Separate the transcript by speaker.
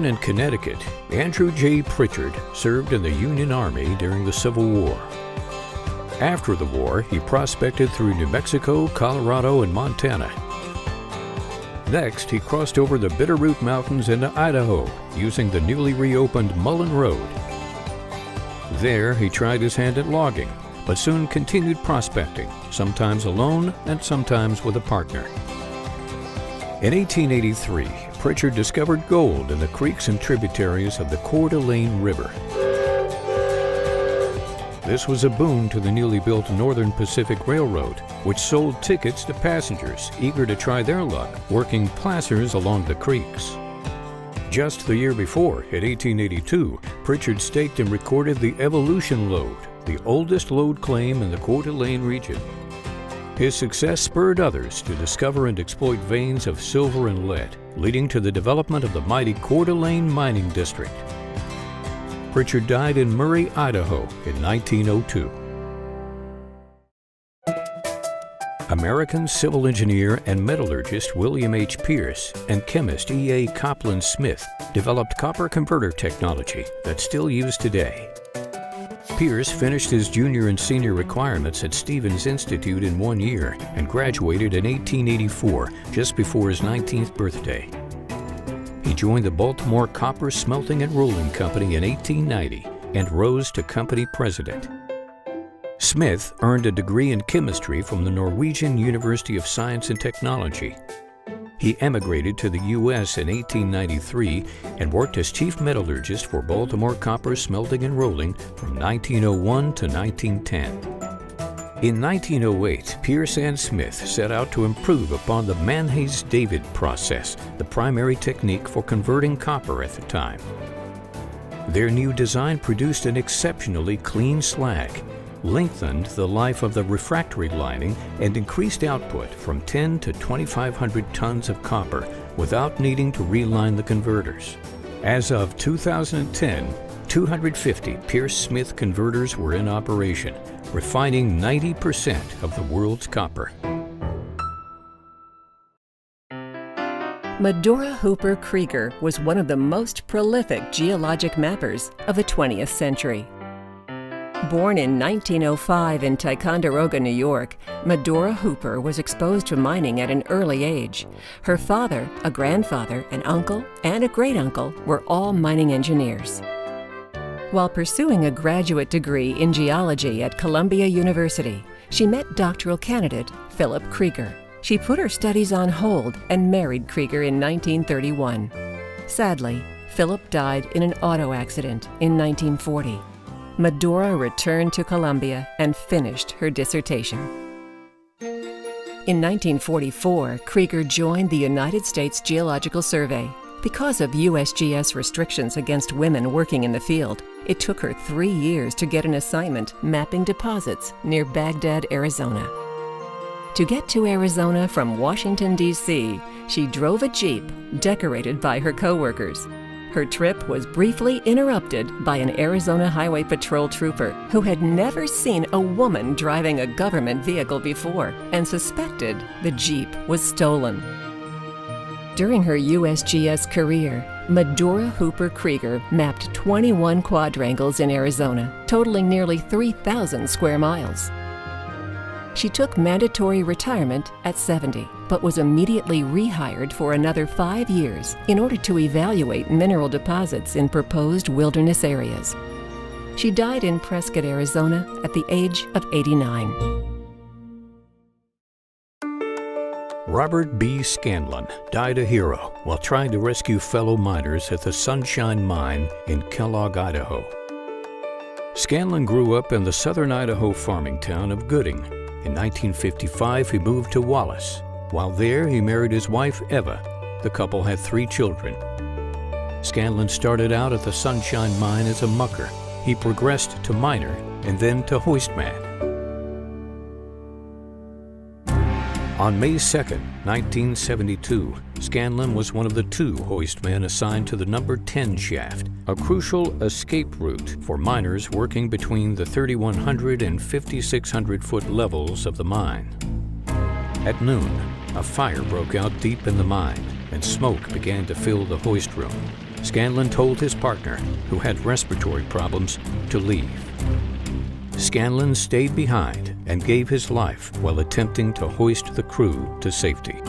Speaker 1: in Connecticut, Andrew J. Prichard served in the Union Army during the Civil War. After the war, he prospected through New Mexico, Colorado, and Montana. Next, he crossed over the Bitterroot Mountains into Idaho using the newly reopened Mullen Road. There, he tried his hand at logging, but soon continued prospecting, sometimes alone and sometimes with a partner. In 1883, Prichard discovered gold in the creeks and tributaries of the Coeur d'Alene River. This was a boon to the newly built Northern Pacific Railroad, which sold tickets to passengers eager to try their luck working placers along the creeks. Just the year before, in 1882, Prichard staked and recorded the Evolution Lode, the oldest lode claim in the Coeur d'Alene region. His success spurred others to discover and exploit veins of silver and lead, leading to the development of the mighty Coeur d'Alene mining district. Prichard died in Murray, Idaho in 1902. American civil engineer and metallurgist William H. Peirce and chemist E.A. Cappelen Smith developed copper converter technology that's still used today. Peirce finished his junior and senior requirements at Stevens Institute in 1 year and graduated in 1884, just before his 19th birthday. He joined the Baltimore Copper Smelting and Rolling Company in 1890 and rose to company president. Smith earned a degree in chemistry from the Norwegian University of Science and Technology. He emigrated to the U.S. in 1893 and worked as chief metallurgist for Baltimore Copper Smelting and Rolling from 1901 to 1910. In 1908, Peirce and Smith set out to improve upon the Manhase-David process, the primary technique for converting copper at the time. Their new design produced an exceptionally clean slag, lengthened the life of the refractory lining, and increased output from 10 to 2,500 tons of copper without needing to reline the converters. As of 2010, 250 Peirce-Smith converters were in operation, refining 90% of the world's copper.
Speaker 2: Medora Hooper Krieger was one of the most prolific geologic mappers of the 20th century. Born in 1905 in Ticonderoga, New York, Medora Hooper was exposed to mining at an early age. Her father, a grandfather, an uncle, and a great-uncle were all mining engineers. While pursuing a graduate degree in geology at Columbia University, she met doctoral candidate Philip Krieger. She put her studies on hold and married Krieger in 1931. Sadly, Philip died in an auto accident in 1940. Medora returned to Columbia and finished her dissertation. In 1944, Krieger joined the United States Geological Survey. Because of USGS restrictions against women working in the field, it took her 3 years to get an assignment mapping deposits near Baghdad, Arizona. To get to Arizona from Washington, D.C., she drove a Jeep decorated by her coworkers. Her trip was briefly interrupted by an Arizona Highway Patrol trooper who had never seen a woman driving a government vehicle before and suspected the Jeep was stolen. During her USGS career, Medora Hooper Krieger mapped 21 quadrangles in Arizona, totaling nearly 3,000 square miles. She took mandatory retirement at 70, but was immediately rehired for another 5 years in order to evaluate mineral deposits in proposed wilderness areas. She died in Prescott, Arizona at the age of 89.
Speaker 1: Robert B. Scanlon died a hero while trying to rescue fellow miners at the Sunshine Mine in Kellogg, Idaho. Scanlan grew up in the southern Idaho farming town of Gooding. In 1955, he moved to Wallace. While there, he married his wife, Eva. The couple had 3 children. Scanlan started out at the Sunshine Mine as a mucker. He progressed to miner and then to hoistman. On May 2, 1972, Scanlan was one of the 2 hoistmen assigned to the number 10 shaft, a crucial escape route for miners working between the 3,100 and 5,600-foot levels of the mine. At noon, a fire broke out deep in the mine, and smoke began to fill the hoist room. Scanlan told his partner, who had respiratory problems, to leave. Scanlan stayed behind and gave his life while attempting to hoist the crew to safety.